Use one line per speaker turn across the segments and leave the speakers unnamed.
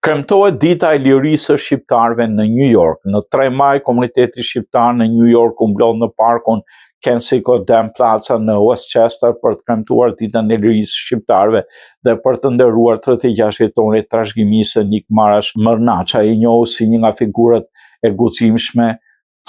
Kremtohet dita e lirisë së shqiptarëve në New York. Në 3 maj, komuniteti shqiptar në New York u mblodh në parkun Kensington Dam Plaza në Westchester për të kremtuar ditën e lirisë së shqiptarëve dhe për të nderuar 36 vjetorin e trashëgimisë së Nik Marash Mërnaça, i njohur si një nga figurat e guximshme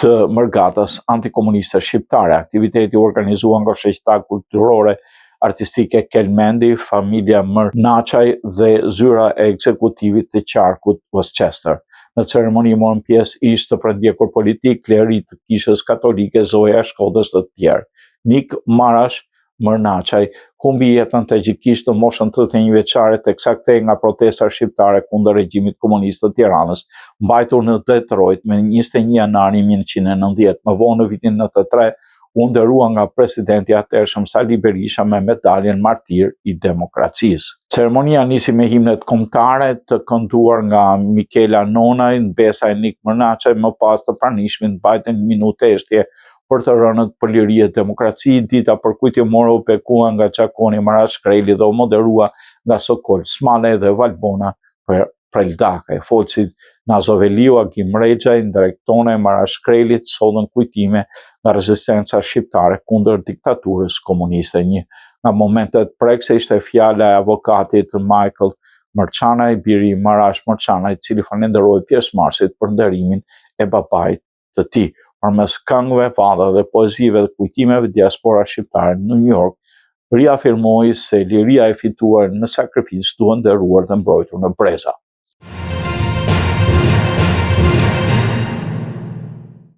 të mërgatës antikomuniste shqiptare. Aktiviteti u organizua nga shoqëta kulturore artistike Kelmendi, familja Mërnaçaj dhe zyra e ekzekutivit të qarkut Westchester. Në ceremoni morën pjesë ish të përndjekur politik, kleri të kishës katolike, Zoja Shkodës të tjerë. Nik Marash Mërnaçaj humbi jetën tragjikisht në moshën 31 vjeçare teksa kthehej nga protesta shqiptare kundër regjimit komunist të Tiranës, mbajtur në Detroit me 21 janarin 1990. Më vonë në vitin 93 u nderua nga presidenti i atëhershëm Sali Berisha me medaljen Martir i Demokracisë. Ceremonia nisi me himnet kombëtare të kënduar nga Mikela Nonaj, Besa e Nik Mërnaçaj, më pas të pranishmit mbajtën një minutë eshtje për të rënët për liri e demokraci. Dita për kujtimore u bekua nga Çakoni Marash Shkreli dhe u moderua nga Sokol Smale dhe Valbona për Preldaka. Folësit Nazoveliu, Agim Rexhaj, drejtone Marash Shkrelit sollën kujtime nga rezistenca shqiptare kundër diktaturës komuniste. Një nga momentet prekse ishte fjala e avokatit Michael Mërçanaj, biri i Marash Mërçanaj, i cili falenderoi pjesëmarrësit për nderimin e babait të tij. Përmes këngëve, fada dhe poezive dhe kujtimeve, diaspora shqiptare në New York riafirmoi se liria e fituar në sakrificë duhet nderuar dhe mbrojtur në breza.